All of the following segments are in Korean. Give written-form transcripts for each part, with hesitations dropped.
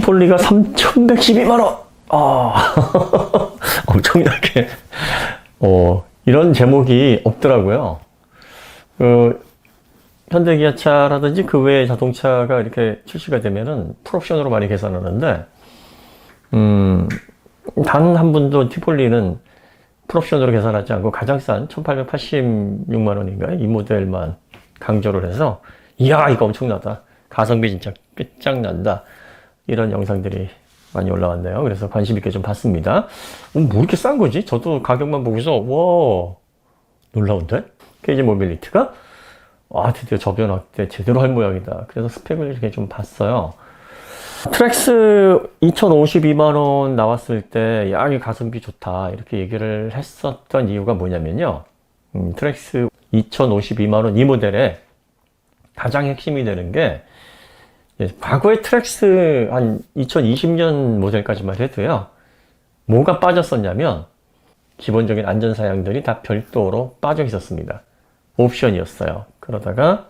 티폴리가 3,112만 원. 엄청나게 이런 제목이 없더라고요. 현대기아차라든지 그 외의 자동차가 이렇게 출시가 되면은 풀옵션으로 많이 계산하는데, 단 한 분도 티폴리는 풀옵션으로 계산하지 않고 가장 싼 1,886만 원인가요? 이 모델만 강조를 해서, 이야, 이거 엄청나다. 가성비 진짜 끝장난다. 이런 영상들이 많이 올라왔네요. 그래서 관심 있게 좀 봤습니다. 뭐 이렇게 싼 거지? 저도 가격만 보고서, 와, 놀라운데? KG 모빌리티가 드디어 저변 확대 제대로 할 모양이다. 그래서 스펙을 이렇게 좀 봤어요. 트랙스 2,052만원 나왔을 때, 야, 이 가성비 좋다. 이렇게 얘기를 했었던 이유가 뭐냐면요. 트랙스 2,052만원 이 모델에 가장 핵심이 되는 게, 과거의 트랙스 한 2020년 모델까지만 해도요, 뭐가 빠졌었냐면, 기본적인 안전사양들이 다 별도로 빠져 있었습니다. 옵션이었어요. 그러다가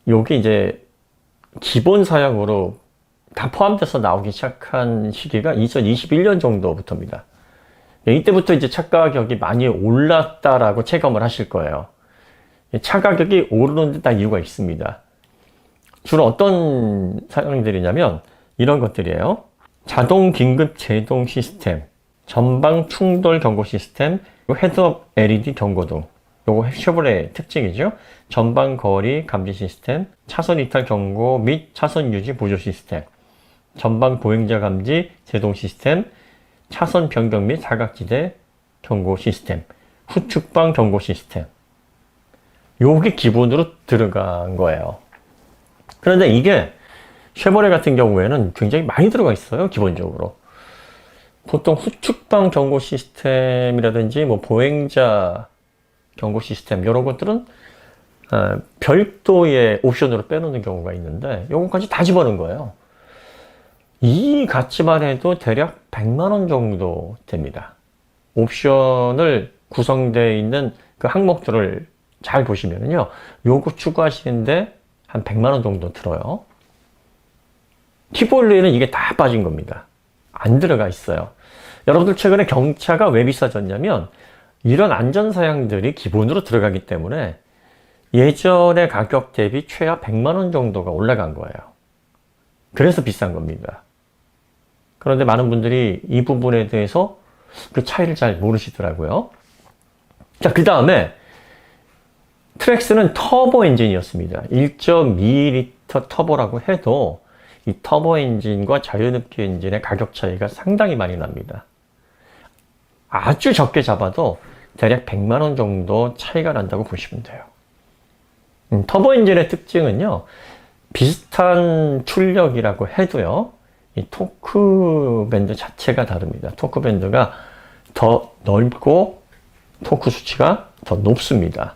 요게 이제 기본 사양으로 다 포함돼서 나오기 시작한 시기가 2021년 정도부터입니다. 이때부터 이제 차 가격이 많이 올랐다라고 체감을 하실 거예요. 차 가격이 오르는 데 다 이유가 있습니다. 주로 어떤 사양들이냐면 이런 것들이에요. 자동 긴급 제동 시스템, 전방 충돌 경고 시스템, 헤드업 LED 경고등. 요거 쉐보레 특징이죠. 전방 거리 감지 시스템, 차선 이탈 경고 및 차선 유지 보조 시스템, 전방 보행자 감지 제동 시스템, 차선 변경 및 사각지대 경고 시스템, 후측방 경고 시스템. 요게 기본으로 들어간 거예요. 그런데 이게 쉐보레 같은 경우에는 굉장히 많이 들어가 있어요. 기본적으로. 보통 후측방 경고 시스템이라든지 뭐 보행자 경고 시스템 이런 것들은 별도의 옵션으로 빼놓는 경우가 있는데 요거까지 다 집어넣은 거예요. 이 가치만 해도 대략 100만 원 정도 됩니다. 옵션을 구성되어 있는 그 항목들을 잘 보시면은요, 요거 추가하시는데 한 100만 원 정도 들어요. 티폴리에는 이게 다 빠진 겁니다. 안 들어가 있어요. 여러분들 최근에 경차가 왜 비싸졌냐면 이런 안전사양들이 기본으로 들어가기 때문에 예전의 가격 대비 최하 100만 원 정도가 올라간 거예요. 그래서 비싼 겁니다. 그런데 많은 분들이 이 부분에 대해서 그 차이를 잘 모르시더라고요. 자, 그 다음에 트랙스는 터보 엔진이었습니다. 1.2L 터보라고 해도 이 터보 엔진과 자연흡기 엔진의 가격 차이가 상당히 많이 납니다. 아주 적게 잡아도 대략 100만 원 정도 차이가 난다고 보시면 돼요. 터보 엔진의 특징은요, 비슷한 출력이라고 해도요, 이 토크 밴드 자체가 다릅니다. 토크 밴드가 더 넓고 토크 수치가 더 높습니다.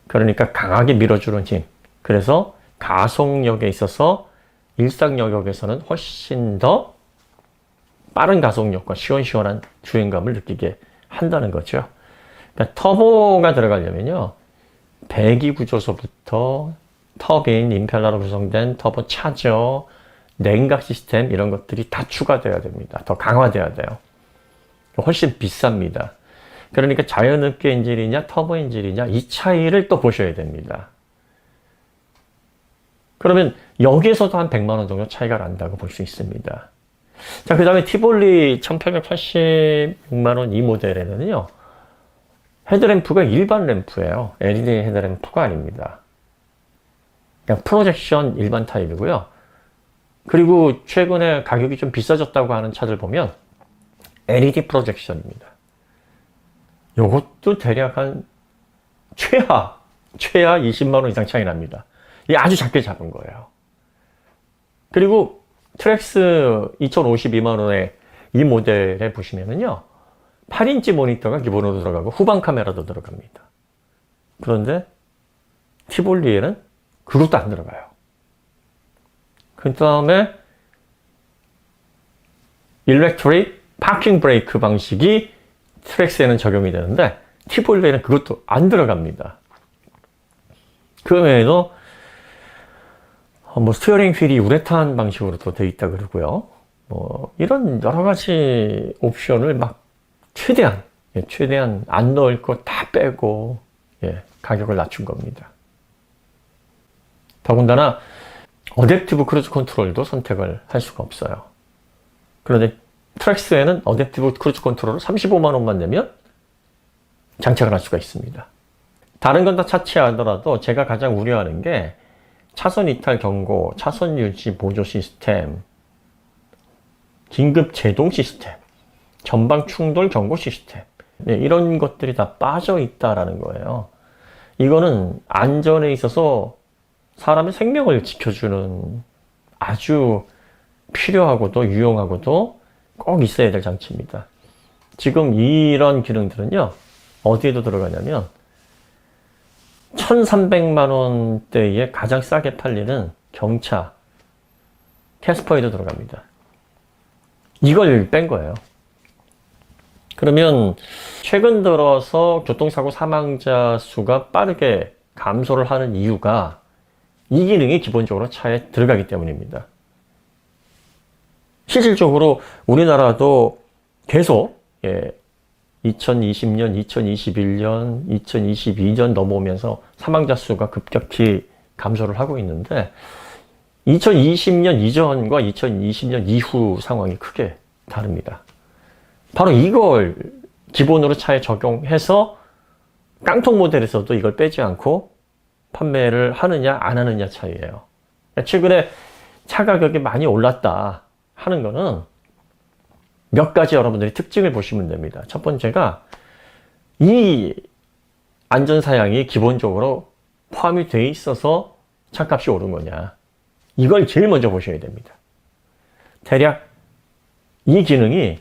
그러니까 강하게 밀어주는 힘. 그래서 가속력에 있어서 일상 영역에서는 훨씬 더 빠른 가속력과 시원시원한 주행감을 느끼게 한다는 거죠. 그러니까 터보가 들어가려면요, 배기 구조소부터 터빈, 임펠러로 구성된 터보 차저, 냉각 시스템 이런 것들이 다 추가돼야 됩니다. 더 강화돼야 돼요. 훨씬 비쌉니다. 그러니까 자연흡기 엔진이냐 터보 엔진이냐 이 차이를 또 보셔야 됩니다. 그러면 여기에서도 한 100만 원 정도 차이가 난다고 볼 수 있습니다. 자, 그 다음에 티볼리 1886만 원 이 모델에는요, 헤드램프가 일반 램프예요. LED 헤드램프가 아닙니다. 그냥 프로젝션 일반 타입이고요. 그리고 최근에 가격이 좀 비싸졌다고 하는 차들 보면 LED 프로젝션입니다. 요것도 대략 한 최하 20만 원 이상 차이 납니다. 이게 아주 작게 잡은 거예요. 그리고 트랙스 2,052만 원의 이 모델에 보시면은요, 8인치 모니터가 기본으로 들어가고 후방 카메라도 들어갑니다. 그런데 티볼리에는 그것도 안 들어가요. 그 다음에 일렉트릭 파킹 브레이크 방식이 트랙스에는 적용이 되는데 티볼리에는 그것도 안 들어갑니다. 그 외에도 뭐 스티어링 휠이 우레탄 방식으로도 되어 있다 그러고요. 뭐 이런 여러 가지 옵션을 막 최대한 안 넣을 거 다 빼고 가격을 낮춘 겁니다. 더군다나 어댑티브 크루즈 컨트롤도 선택을 할 수가 없어요. 그런데 트랙스에는 어댑티브 크루즈 컨트롤을 35만 원만 내면 장착을 할 수가 있습니다. 다른 건 다 차치하더라도 제가 가장 우려하는 게 차선 이탈 경고, 차선 유지 보조 시스템, 긴급 제동 시스템, 전방 충돌 경고 시스템, 이런 것들이 다 빠져 있다라는 거예요. 이거는 안전에 있어서 사람의 생명을 지켜주는 아주 필요하고도 유용하고도 꼭 있어야 될 장치입니다. 지금 이런 기능들은요, 어디에도 들어가냐면 1,300만 원대에 가장 싸게 팔리는 경차 캐스퍼에도 들어갑니다. 이걸 뺀 거예요. 그러면 최근 들어서 교통사고 사망자 수가 빠르게 감소를 하는 이유가 이 기능이 기본적으로 차에 들어가기 때문입니다. 실질적으로 우리나라도 계속 2020년, 2021년, 2022년 넘어오면서 사망자 수가 급격히 감소를 하고 있는데 2020년 이전과 2020년 이후 상황이 크게 다릅니다. 바로 이걸 기본으로 차에 적용해서 깡통 모델에서도 이걸 빼지 않고 판매를 하느냐 안 하느냐 차이예요. 최근에 차 가격이 많이 올랐다 하는 거는 몇 가지 여러분들이 특징을 보시면 됩니다. 첫 번째가 이 안전사양이 기본적으로 포함이 돼 있어서 차값이 오른 거냐. 이걸 제일 먼저 보셔야 됩니다. 대략 이 기능이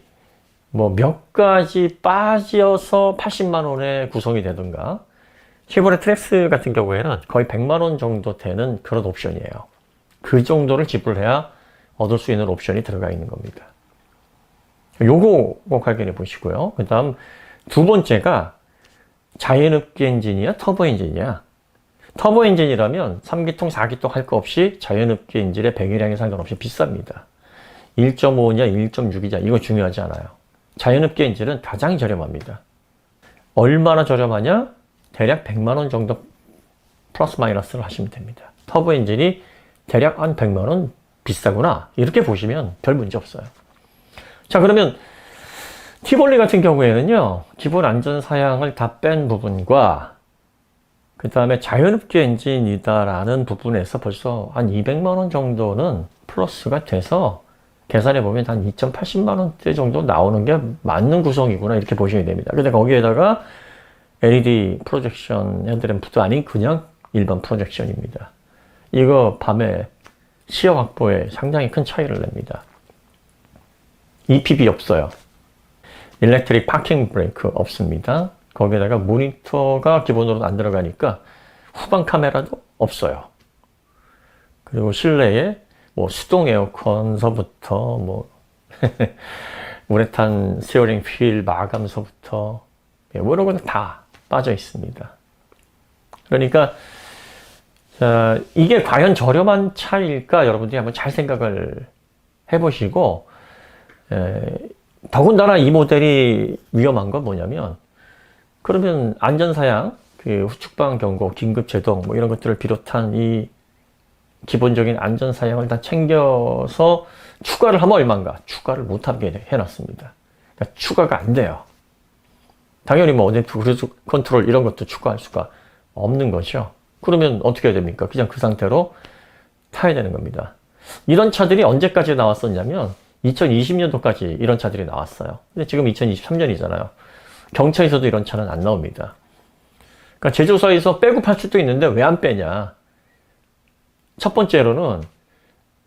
뭐 몇 가지 빠져서 80만 원에 구성이 되든가 쉐보레 트랙스 같은 경우에는 거의 100만 원 정도 되는 그런 옵션이에요. 그 정도를 지불해야 얻을 수 있는 옵션이 들어가 있는 겁니다. 요거 꼭 확인해 보시고요. 그 다음 두 번째가 자연흡기 엔진이야 터보 엔진이야. 터보 엔진이라면 3기통 4기통 할 거 없이 자연흡기 엔진의 배기량에 상관없이 비쌉니다. 1.5냐 1.6이냐 이거 중요하지 않아요. 자연흡기 엔진은 가장 저렴합니다. 얼마나 저렴하냐? 대략 100만 원 정도 플러스 마이너스를 하시면 됩니다. 터보 엔진이 대략 한 100만 원 비싸구나 이렇게 보시면 별 문제 없어요. 자, 그러면 티볼리 같은 경우에는요, 기본 안전 사양을 다 뺀 부분과 그 다음에 자연흡기 엔진이다라는 부분에서 벌써 한 200만 원 정도는 플러스가 돼서 계산해 보면 한 2.80만 원대 정도 나오는 게 맞는 구성이구나 이렇게 보셔야 됩니다. 근데 거기에다가 LED 프로젝션 헤드램프도 아닌 그냥 일반 프로젝션입니다. 이거 밤에 시야 확보에 상당히 큰 차이를 냅니다. EPB 없어요. 일렉트릭 파킹 브레이크 없습니다. 거기에다가 모니터가 기본으로 안 들어가니까 후방 카메라도 없어요. 그리고 실내에 뭐 수동 에어컨서부터 뭐 우레탄 스티어링 휠 마감서부터 뭐 이런 건 다 빠져 있습니다. 그러니까 자, 이게 과연 저렴한 차일까 여러분들이 한번 잘 생각을 해보시고 더군다나 이 모델이 위험한 건 뭐냐면 그러면 안전사양, 그 후측방 경고, 긴급 제동 뭐 이런 것들을 비롯한 이 기본적인 안전사양을 다 챙겨서 추가를 하면 얼마인가? 추가를 못하게 해놨습니다. 그러니까 추가가 안 돼요. 당연히 뭐 어댑티브 크루즈 컨트롤 이런 것도 추가할 수가 없는 거죠. 그러면 어떻게 해야 됩니까? 그냥 그 상태로 타야 되는 겁니다. 이런 차들이 언제까지 나왔었냐면 2020년도까지 이런 차들이 나왔어요. 근데 지금 2023년이잖아요. 경차에서도 이런 차는 안 나옵니다. 그러니까 제조사에서 빼고 팔 수도 있는데 왜 안 빼냐? 첫 번째로는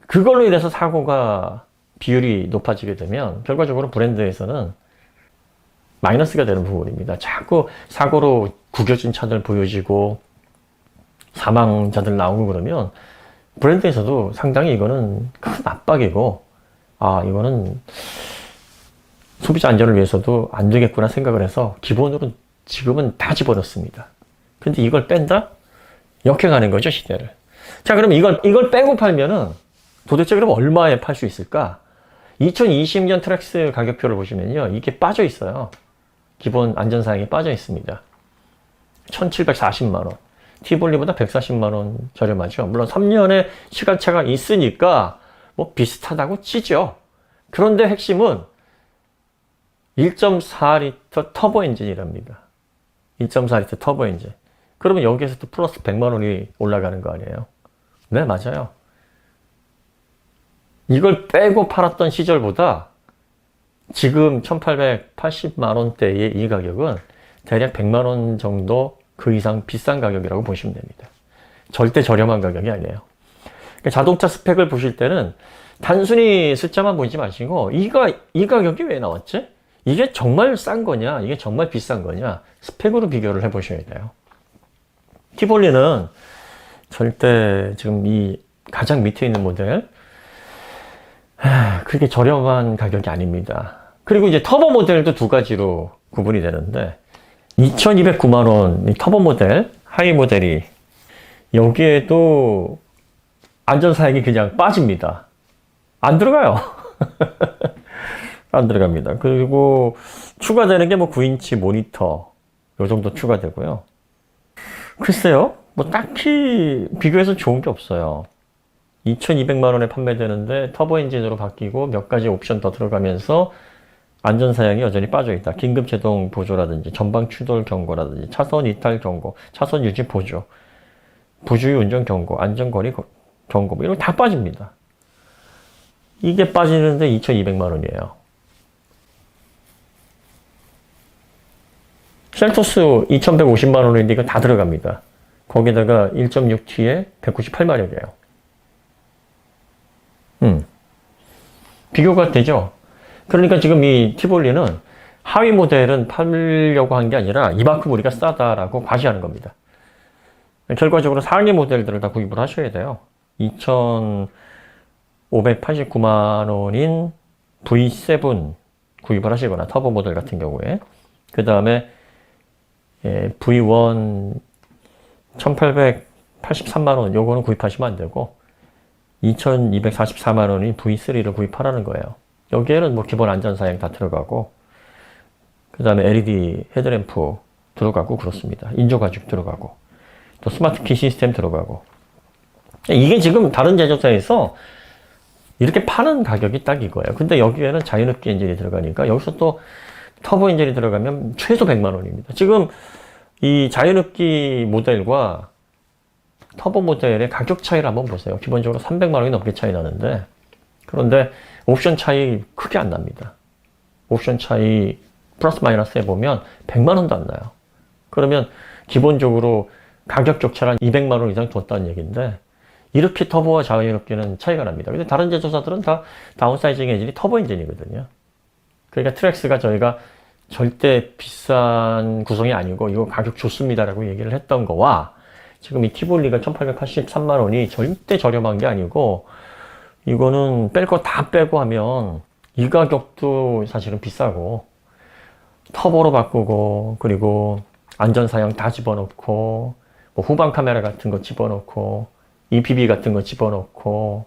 그걸로 인해서 사고가 비율이 높아지게 되면 결과적으로 브랜드에서는 마이너스가 되는 부분입니다. 자꾸 사고로 구겨진 차들 보여지고 사망자들 나오고 그러면 브랜드에서도 상당히 이거는 큰 압박이고 이거는 소비자 안전을 위해서도 안 되겠구나 생각을 해서 기본으로 지금은 다 집어넣습니다. 근데 이걸 뺀다? 역행하는 거죠, 시대를. 자, 그럼 이걸 빼고 팔면은 도대체 그럼 얼마에 팔 수 있을까? 2020년 트랙스 가격표를 보시면요. 이게 빠져 있어요. 기본 안전사양이 빠져 있습니다. 1740만원. 티볼리보다 140만원 저렴하죠. 물론 3년의 시간차가 있으니까 뭐 비슷하다고 치죠. 그런데 핵심은 1.4리터 터보 엔진이랍니다. 1.4리터 터보 엔진. 그러면 여기에서 또 플러스 100만원이 올라가는 거 아니에요? 네, 맞아요. 이걸 빼고 팔았던 시절보다 지금 1880만원대의 이 가격은 대략 100만원 정도 그 이상 비싼 가격이라고 보시면 됩니다. 절대 저렴한 가격이 아니에요. 그러니까 자동차 스펙을 보실 때는 단순히 숫자만 보지 마시고 이 가격이 왜 나왔지? 이게 정말 싼 거냐? 이게 정말 비싼 거냐? 스펙으로 비교를 해 보셔야 돼요. 티볼리는 절대 지금 이 가장 밑에 있는 모델 그렇게 저렴한 가격이 아닙니다. 그리고 이제 터보 모델도 두 가지로 구분이 되는데 2209만원 터보 모델, 하이 모델이 여기에도 안전사양이 그냥 빠집니다. 안 들어가요. 안 들어갑니다. 그리고 추가되는 게 뭐 9인치 모니터 요 정도 추가되고요. 글쎄요. 뭐 딱히 비교해서 좋은 게 없어요. 2200만원에 판매되는데 터보 엔진으로 바뀌고 몇 가지 옵션 더 들어가면서 안전사양이 여전히 빠져있다. 긴급 제동 보조라든지 전방 추돌 경고라든지 차선 이탈 경고, 차선 유지 보조, 부주의 운전 경고, 안전거리 경고 이런 거 다 빠집니다. 이게 빠지는데 2200만원이에요. 셀토스 2150만원인데 이거 다 들어갑니다. 거기다가 1.6T에 198마력이에요. 비교가 되죠? 그러니까 지금 이 티볼리는 하위 모델은 팔려고 한 게 아니라 이만큼 우리가 싸다라고 과시하는 겁니다. 결과적으로 상위 모델들을 다 구입을 하셔야 돼요. 2,589만원인 V7 구입을 하시거나 터보 모델 같은 경우에 그 다음에 V1 1883만원 요거는 구입하시면 안 되고 2244만원인 V3를 구입하라는 거예요. 여기에는 뭐 기본 안전사양 다 들어가고 그 다음에 LED 헤드램프 들어가고 그렇습니다. 인조가죽 들어가고 또 스마트키 시스템 들어가고 이게 지금 다른 제조사에서 이렇게 파는 가격이 딱 이거예요. 근데 여기에는 자연흡기 엔진이 들어가니까 여기서 또 터보 엔진이 들어가면 최소 100만원입니다. 지금 이 자연흡기 모델과 터보 모델의 가격 차이를 한번 보세요. 기본적으로 300만원이 넘게 차이 나는데 그런데 옵션 차이 크게 안 납니다. 옵션 차이 플러스 마이너스 해보면 100만원도 안 나요. 그러면 기본적으로 가격 격차를 200만원 이상 뒀다는 얘기인데 이렇게 터보와 자연흡기는 차이가 납니다. 근데 다른 제조사들은 다 다운사이징 엔진이 터보 엔진이거든요. 그러니까 트랙스가 저희가 절대 비싼 구성이 아니고 이거 가격 좋습니다라고 얘기를 했던 거와 지금 이 티볼리가 1883만원이 절대 저렴한 게 아니고 이거는 뺄 거 다 빼고 하면 이 가격도 사실은 비싸고 터보로 바꾸고 그리고 안전사양 다 집어넣고 뭐 후방 카메라 같은 거 집어넣고 EPB 같은 거 집어넣고